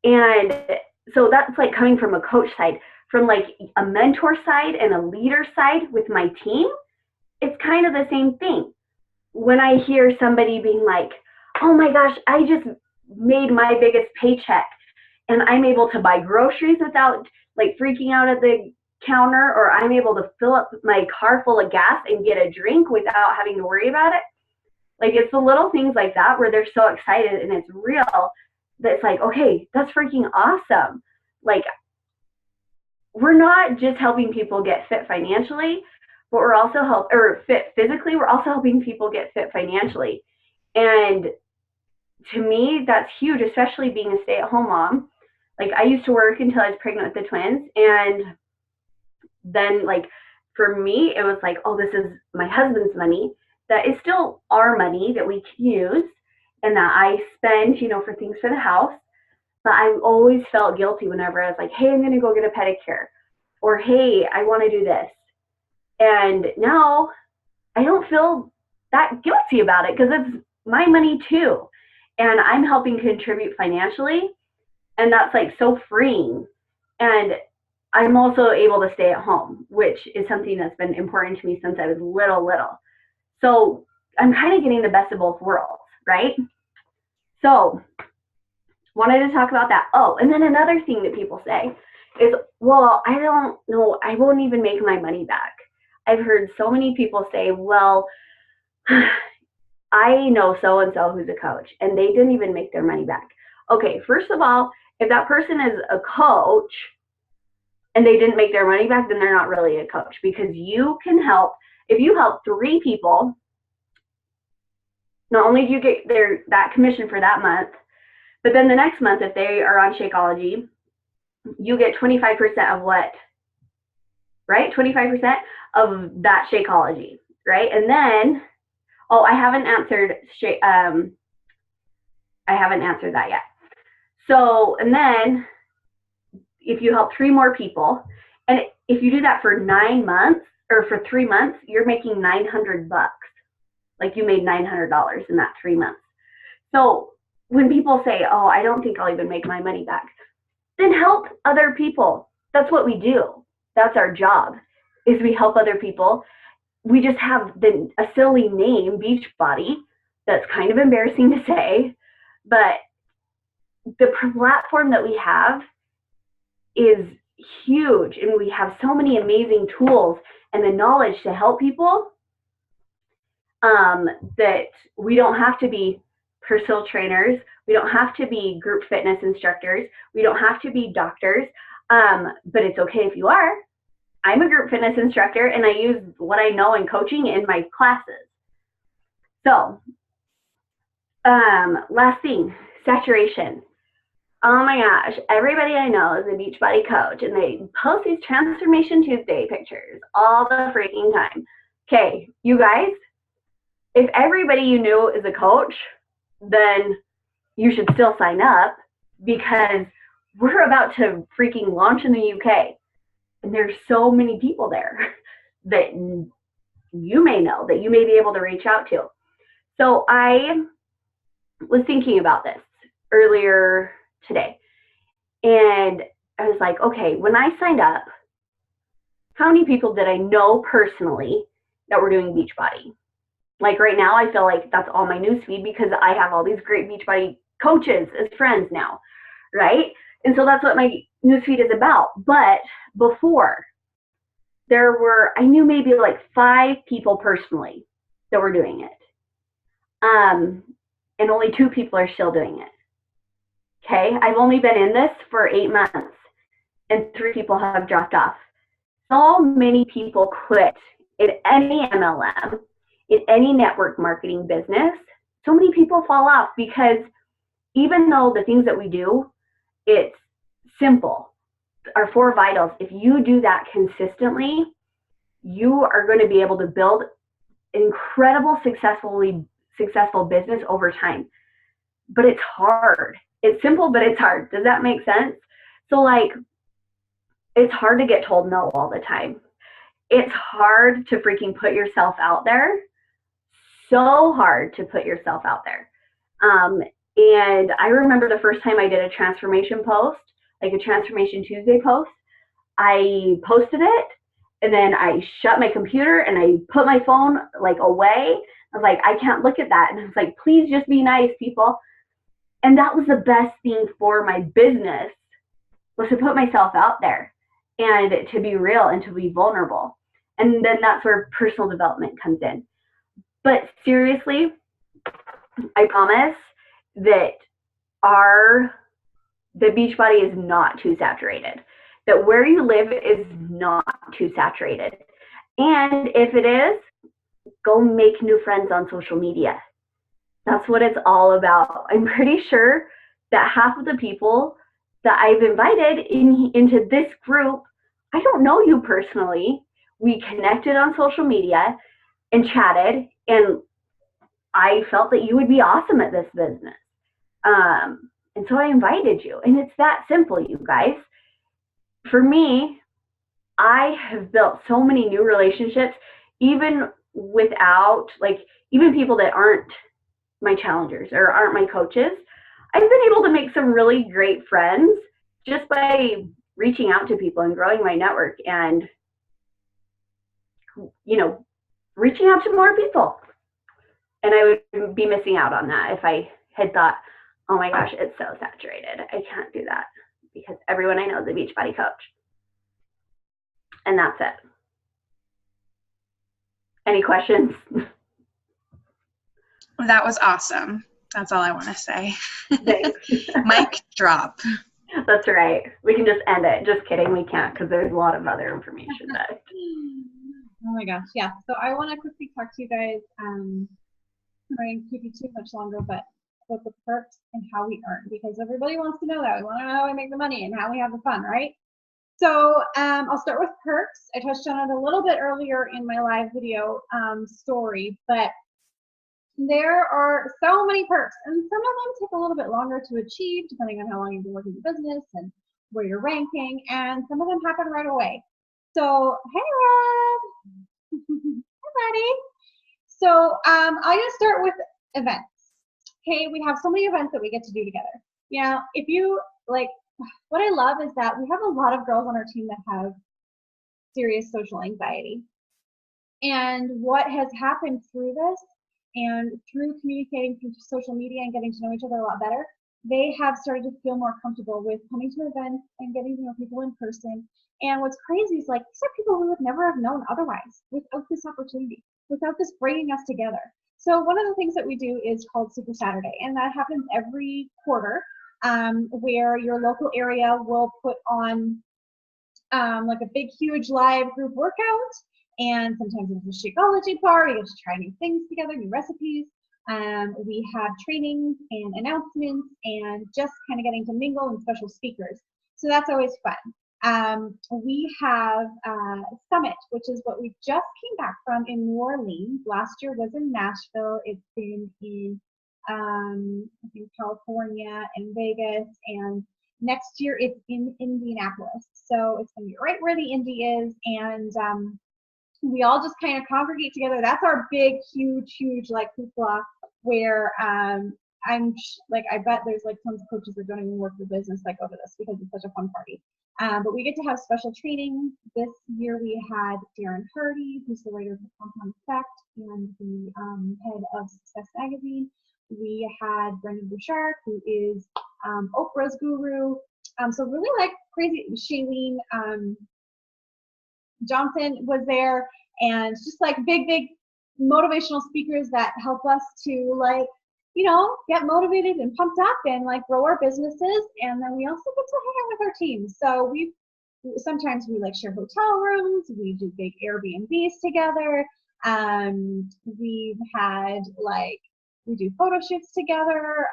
And so that's like coming from a coach side. From like a mentor side and a leader side with my team, it's kind of the same thing. When I hear somebody being like, oh my gosh, I just made my biggest paycheck and I'm able to buy groceries without like freaking out at the counter, or I'm able to fill up my car full of gas and get a drink without having to worry about it. Like, it's the little things like that where they're so excited and it's real, that it's like, okay, that's freaking awesome. Like, we're not just helping people get fit financially, but we're also fit physically. We're also helping people get fit financially. And to me, that's huge, especially being a stay-at-home mom. Like, I used to work until I was pregnant with the twins, and then like for me, it was like, oh, this is my husband's money. That is still our money that we can use and that I spend, for things for the house. But I always felt guilty whenever I was like, hey, I'm going to go get a pedicure. Or, hey, I want to do this. And now I don't feel that guilty about it because it's my money too. And I'm helping contribute financially. And that's like so freeing. And I'm also able to stay at home, which is something that's been important to me since I was little. So I'm kind of getting the best of both worlds, right? So wanted to talk about that. Oh, and then another thing that people say is, well, I don't know, I won't even make my money back. I've heard so many people say, well, I know so-and-so who's a coach, and they didn't even make their money back. Okay, first of all, if that person is a coach and they didn't make their money back, then they're not really a coach, because you can help. If you help 3 people, not only do you get that commission for that month, but then the next month, if they are on Shakeology, you get 25% of what? Right? 25% of that Shakeology, right? And then, oh, I haven't answered that yet. So, and then if you help 3 more people, and if you do that for 9 months or for 3 months, you're making $900. Like you made $900 in that 3 months. So when people say, oh, I don't think I'll even make my money back, then help other people. That's what we do. That's our job, is we help other people. We just have a silly name, Beachbody, that's kind of embarrassing to say, but the platform that we have is huge, and we have so many amazing tools and the knowledge to help people that we don't have to be personal trainers. We don't have to be group fitness instructors. We don't have to be doctors, but it's okay if you are. I'm a group fitness instructor, and I use what I know in coaching in my classes. So, last thing, saturation. Oh my gosh, everybody I know is a Beachbody coach, and they post these Transformation Tuesday pictures all the freaking time. Okay, you guys, if everybody you knew is a coach, then you should still sign up, because we're about to freaking launch in the UK. And there's so many people there that you may know, that you may be able to reach out to. So I was thinking about this earlier today. And I was like, okay, when I signed up, how many people did I know personally that were doing Beachbody? Like right now, I feel like that's all my newsfeed, because I have all these great Beachbody coaches as friends now, right? And so that's what my newsfeed is about. But before, I knew maybe like 5 people personally that were doing it. And only 2 people are still doing it. Okay, I've only been in this for 8 months, and 3 people have dropped off. So many people quit in any MLM, in any network marketing business. So many people fall off, because even though the things that we do, it's simple, our 4 vitals, if you do that consistently, you are going to be able to build an incredible, successful business over time. But it's hard. It's simple, but it's hard. Does that make sense? So like, it's hard to get told no all the time. It's hard to freaking put yourself out there. So hard to put yourself out there. And I remember the first time I did a transformation post, like a Transformation Tuesday post, I posted it, and then I shut my computer and I put my phone like away. I was like, I can't look at that. And I was like, please just be nice, people. And that was the best thing for my business, was to put myself out there and to be real and to be vulnerable. And then that's where personal development comes in. But seriously, I promise that the Beachbody is not too saturated. That where you live is not too saturated. And if it is, go make new friends on social media. That's what it's all about. I'm pretty sure that half of the people that I've invited into this group, I don't know you personally. we connected on social media and chatted, and I felt that you would be awesome at this business. And so I invited you, and it's that simple, you guys. For me, I have built so many new relationships, even without, like, even people that aren't my challengers or aren't my coaches. I've been able to make some really great friends just by reaching out to people and growing my network and, you know, reaching out to more people. And I would be missing out on that if I had thought, oh my gosh, it's so saturated, I can't do that, because everyone I know is a Beachbody coach. And that's it. Any questions? That was awesome. That's all I want to say. Mic drop. That's right. We can just end it. Just kidding, we can't, because there's a lot of other information that. Oh my gosh, yeah. So I want to quickly talk to you guys. I'm going to keep you too much longer, but about the perks and how we earn, because everybody wants to know that. We want to know how we make the money and how we have the fun, right? So I'll start with perks. I touched on it a little bit earlier in my live video story, but there are so many perks, and some of them take a little bit longer to achieve depending on how long you've been working the business and where you're ranking, and some of them happen right away. So, hey, Rob. Hi, buddy. So I'm going to start with events. Okay, we have so many events that we get to do together. Yeah, if you, like, what I love is that we have a lot of girls on our team that have serious social anxiety. And what has happened through this and through communicating through social media and getting to know each other a lot better, they have started to feel more comfortable with coming to events and getting to know people in person. And what's crazy is, like, these are people we would never have known otherwise without this opportunity, without this bringing us together. So one of the things that we do is called Super Saturday, and that happens every quarter, where your local area will put on like a big, huge live group workout, and sometimes it's a Shakeology bar. You get to try new things together, new recipes. We have trainings and announcements and just kind of getting to mingle and special speakers. So that's always fun. We have Summit, which is what we just came back from in New Orleans. Last year was in Nashville. It's been in I think California and Vegas, and next year it's in Indianapolis. So it's going to be right where the Indy is, and we all just kind of congregate together. That's our big, huge like hoopla, where I bet there's like tons of coaches that don't even work the business that go to this because it's such a fun party. But we get to have special training. This year we had Darren Hardy, who's the writer of The Compound Effect and the head of Success Magazine. We had Brendan Bouchard, who is Oprah's guru. So really like crazy. Shailene Johnson was there, and just like big motivational speakers that help us to, like, you know, get motivated and pumped up and like grow our businesses. And then we also get to hang out with our team. So sometimes we like share hotel rooms. We do big Airbnbs together. We've had we do photo shoots together.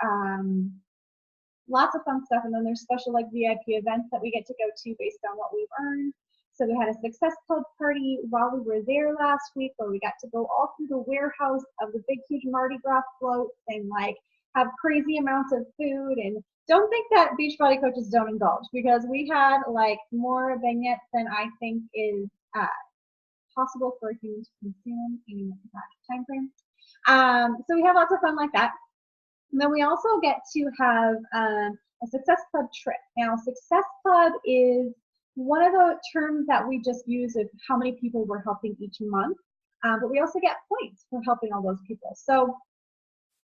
Lots of fun stuff. And then there's special like VIP events that we get to go to based on what we've earned. So we had a Success Club party while we were there last week, where we got to go all through the warehouse of the big, huge Mardi Gras floats and like have crazy amounts of food. And don't think that Beachbody coaches don't indulge, because we had like more vignettes than I think is possible for a human to consume in that time frame. So we have lots of fun like that. And then we also get to have a Success Club trip. Now, Success Club is one of the terms that we just use of how many people we're helping each month, but we also get points for helping all those people. So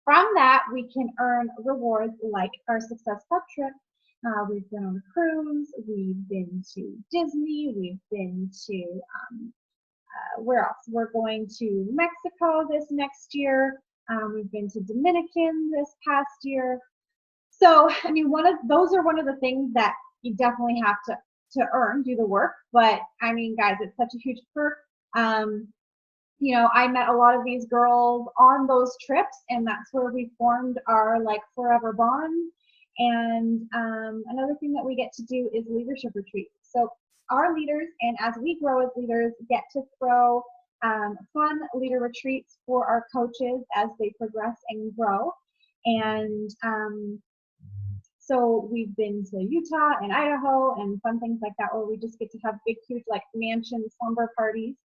from that, we can earn rewards like our Success Club trip. We've been on a cruise, we've been to Disney, we've been to, where else? We're going to Mexico this next year. We've been to Dominican this past year. So, I mean, those are one of the things that you definitely have to earn, do the work. But I mean, guys, it's such a huge perk. You know, I met a lot of these girls on those trips, and that's where we formed our like forever bond. And another thing that we get to do is leadership retreats. So our leaders, and as we grow as leaders, get to throw fun leader retreats for our coaches as they progress and grow. And so we've been to Utah and Idaho and fun things like that, where we just get to have big, huge, like mansion slumber parties.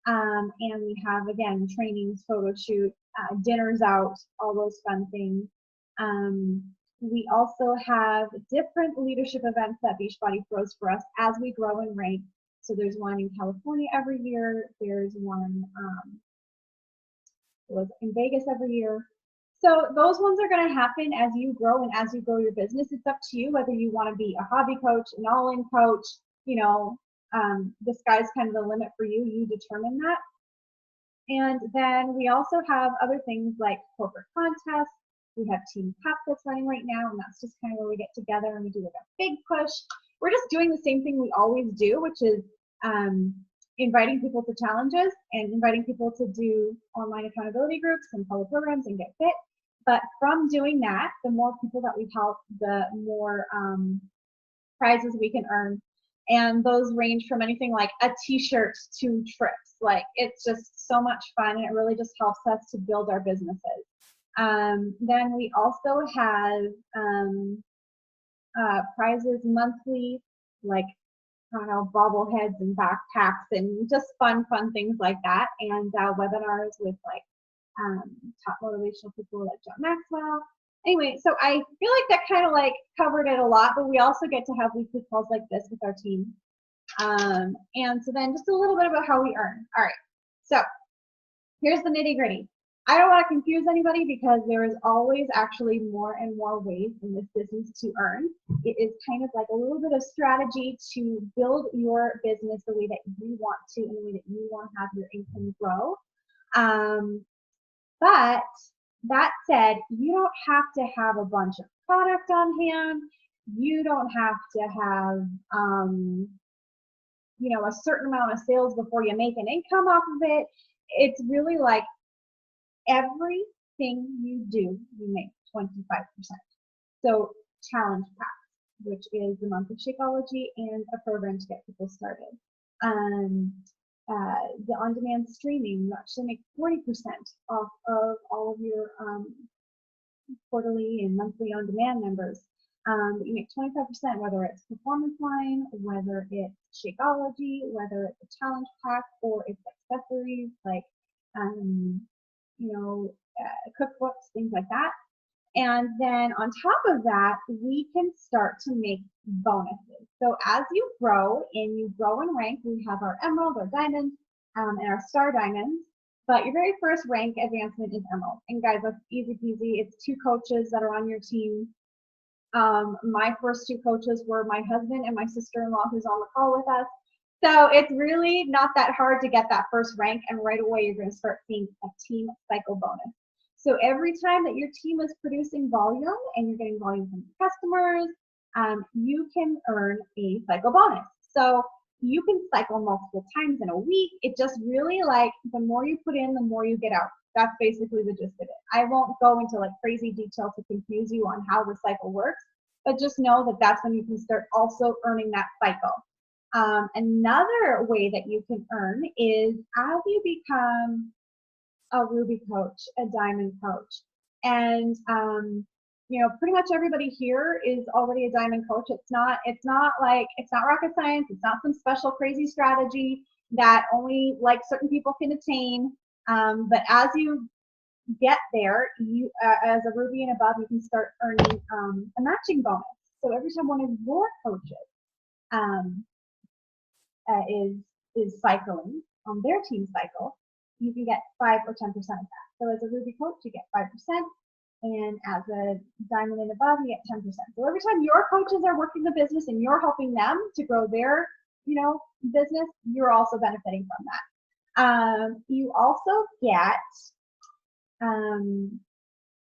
And we have, again, trainings, photo shoot, dinners out, all those fun things. We also have different leadership events that Beachbody throws for us as we grow and rank. So there's one in California every year. There's one in Vegas every year. So those ones are going to happen as you grow and as you grow your business. It's up to you whether you want to be a hobby coach, an all-in coach, the sky's kind of the limit for you. You determine that. And then we also have other things like corporate contests. We have Team Cup that's running right now, and that's just kind of where we get together and we do like a big push. We're just doing the same thing we always do, which is inviting people to challenges and inviting people to do online accountability groups and follow programs and get fit. But from doing that, the more people that we help, the more prizes we can earn. And those range from anything like a t-shirt to trips. Like, it's just so much fun, and it really just helps us to build our businesses. Then we also have prizes monthly, like, I don't know, bobbleheads and backpacks and just fun things like that. And webinars with like top motivational people like John Maxwell. Anyway, so I feel like that kind of like covered it a lot, but we also get to have weekly calls like this with our team. And so then just a little bit about how we earn. All right, so here's the nitty gritty. I don't want to confuse anybody because there is always actually more and more ways in this business to earn. It is kind of like a little bit of strategy to build your business the way that you want to, and the way that you want to have your income grow. But that said, you don't have to have a bunch of product on hand. You don't have to have, a certain amount of sales before you make an income off of it. It's really like everything you do, you make 25%. So challenge packs, which is the month of Shakeology and a program to get people started. The on-demand streaming, you actually make 40% off of all of your quarterly and monthly on-demand members. But you make 25%, whether it's Performance Line, whether it's Shakeology, whether it's a challenge pack, or it's accessories like cookbooks, things like that. And then on top of that, we can start to make bonuses. So as you grow and rank, we have our emerald, our diamond, and our star diamonds. But your very first rank advancement is emerald. And guys, that's easy peasy. It's 2 coaches that are on your team. My first 2 coaches were my husband and my sister-in-law, who's on the call with us. So it's really not that hard to get that first rank, and right away you're going to start seeing a team cycle bonus. So every time that your team is producing volume and you're getting volume from your customers, you can earn a cycle bonus. So you can cycle multiple times in a week. It just really, like, the more you put in, the more you get out. That's basically the gist of it. I won't go into like crazy detail to confuse you on how the cycle works, but just know that that's when you can start also earning that cycle. Another way that you can earn is as you become a Ruby coach, a Diamond coach, and pretty much everybody here is already a Diamond coach. It's not rocket science. It's not some special crazy strategy that only like certain people can attain. But as you get there, you as a Ruby and above, you can start earning a matching bonus. So every time one of your coaches is cycling on their team cycle, you can get 5 or 10% of that. So as a Ruby coach, you get 5%, and as a Diamond and above, you get 10%. So every time your coaches are working the business and you're helping them to grow their, business, you're also benefiting from that. You also get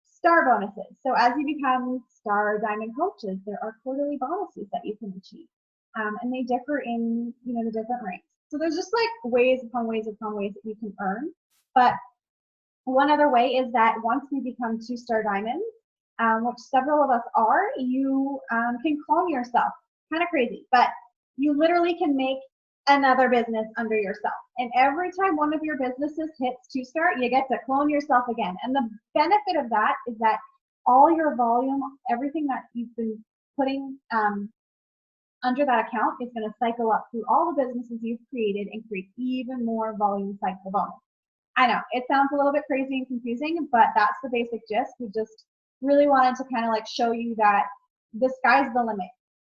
star bonuses. So as you become star Diamond coaches, there are quarterly bonuses that you can achieve. And they differ in, the different ranks. So there's just like ways upon ways upon ways that you can earn. But one other way is that once you become 2-star diamonds, which several of us are, you can clone yourself. Kind of crazy, but you literally can make another business under yourself. And every time one of your businesses hits 2-star, you get to clone yourself again. And the benefit of that is that all your volume, everything that you've been putting under that account is going to cycle up through all the businesses you've created and create even more volume cycle bonus. I know it sounds a little bit crazy and confusing, but that's the basic gist. We just really wanted to kind of like show you that the sky's the limit.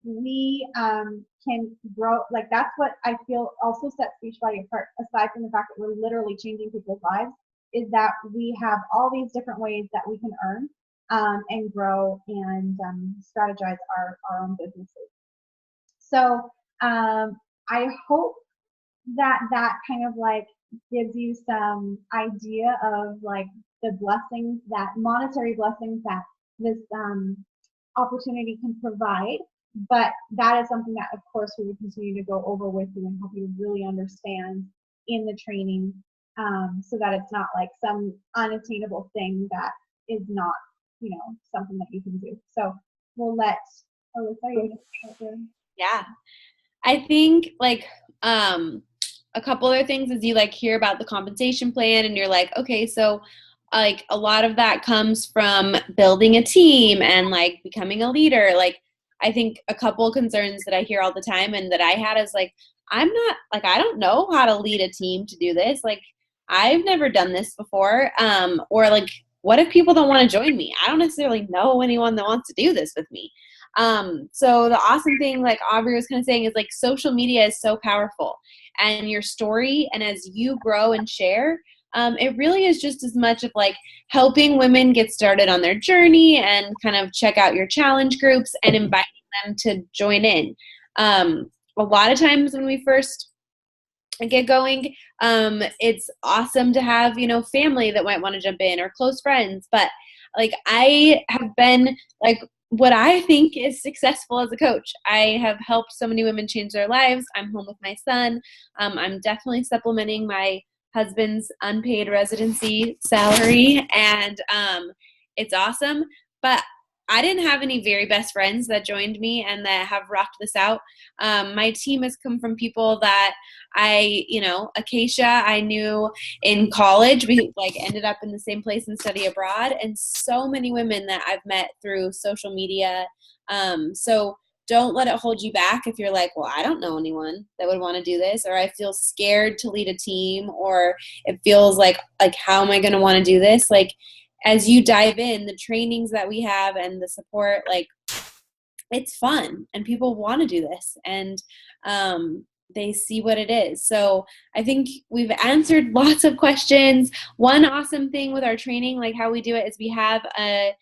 We can grow, like that's what I feel also sets Beachbody apart, aside from the fact that we're literally changing people's lives, is that we have all these different ways that we can earn and grow and strategize our own businesses. So I hope that kind of like gives you some idea of like the blessings, that monetary blessings that this opportunity can provide. But that is something that, of course, we will continue to go over with you and help you really understand in the training, so that it's not like some unattainable thing that is not, you know, something that you can do. So we'll let Alyssa. Yeah, I think like a couple other things is you like hear about the compensation plan and you're like, okay, so like a lot of that comes from building a team and like becoming a leader. Like I think a couple concerns that I hear all the time and that I had is like, I don't know how to lead a team to do this. Like I've never done this before. Or like, what if people don't want to join me? I don't necessarily know anyone that wants to do this with me. So the awesome thing, like Aubrey was kind of saying, is like social media is so powerful, and your story, and as you grow and share, it really is just as much of like helping women get started on their journey and kind of check out your challenge groups and inviting them to join in. A lot of times when we first get going, it's awesome to have, you know, family that might want to jump in or close friends. But like I have been like what I think is successful as a coach. I have helped so many women change their lives. I'm home with my son. I'm definitely supplementing my husband's unpaid residency salary, and it's awesome. But I didn't have any very best friends that joined me and that have rocked this out. My team has come from people that Acacia, I knew in college. We like ended up in the same place and study abroad, and so many women that I've met through social media. So don't let it hold you back if you're like, well, I don't know anyone that would want to do this, or I feel scared to lead a team, or it feels like how am I going to want to do this? Like, as you dive in, the trainings that we have and the support, like it's fun and people want to do this, and they see what it is. So I think we've answered lots of questions. One awesome thing with our training, like how we do it, is we have a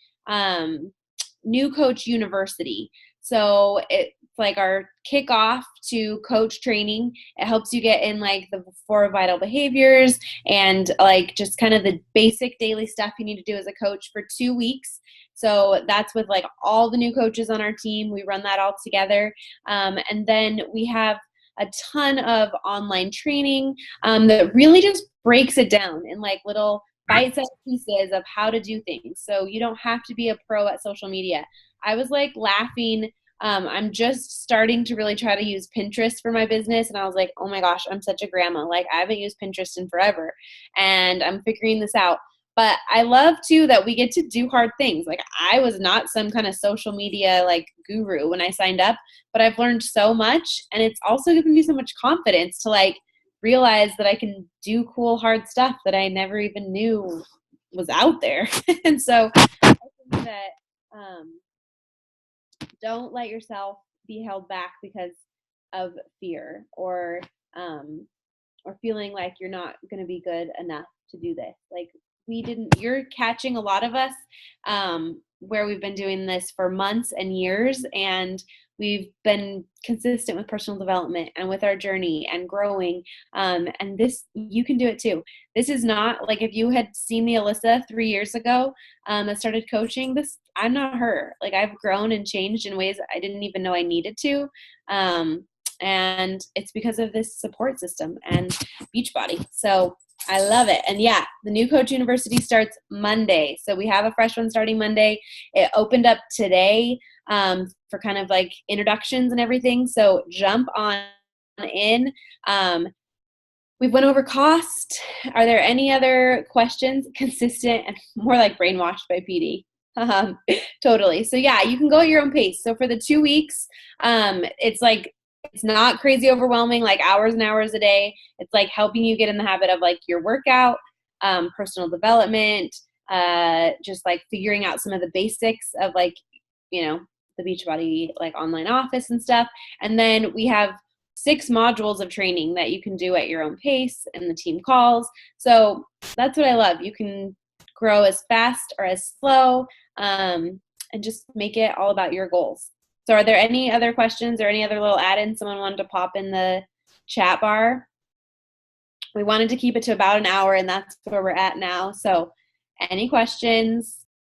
new coach university. So it's like our kickoff to coach training. It helps you get in like the 4 vital behaviors and like just kind of the basic daily stuff you need to do as a coach for 2 weeks. So that's with like all the new coaches on our team. We run that all together. And then we have a ton of online training that really just breaks it down in like little bite-sized pieces of how to do things. So you don't have to be a pro at social media. I was like laughing. I'm just starting to really try to use Pinterest for my business. And I was like, oh my gosh, I'm such a grandma. Like I haven't used Pinterest in forever and I'm figuring this out. But I love too that we get to do hard things. Like I was not some kind of social media like guru when I signed up, but I've learned so much, and it's also given me so much confidence to like realize that I can do cool, hard stuff that I never even knew was out there. And so I think that don't let yourself be held back because of fear or feeling like you're not going to be good enough to do this. Like you're catching a lot of us where we've been doing this for months and years, and we've been consistent with personal development and with our journey and growing. And this, you can do it too. This is not like if you had seen the Alyssa 3 years ago that started coaching, I'm not her. Like I've grown and changed in ways I didn't even know I needed to. And it's because of this support system and Beachbody. So I love it. And yeah, the new coach university starts Monday. So we have a fresh one starting Monday. It opened up today. for kind of like introductions and everything. So jump on in. We've went over cost. Are there any other questions? Consistent and more like brainwashed by PD. Totally. So yeah, you can go at your own pace. So for the 2 weeks, it's not crazy overwhelming, like hours and hours a day. It's like helping you get in the habit of like your workout, personal development, just like figuring out some of the basics of like, the Beachbody like online office and stuff. And then we have 6 modules of training that you can do at your own pace and the team calls. So that's what I love. You can grow as fast or as slow, and just make it all about your goals. So are there any other questions or any other little add-ins someone wanted to pop in the chat bar? We wanted to keep it to about an hour, and that's where we're at now. So any questions?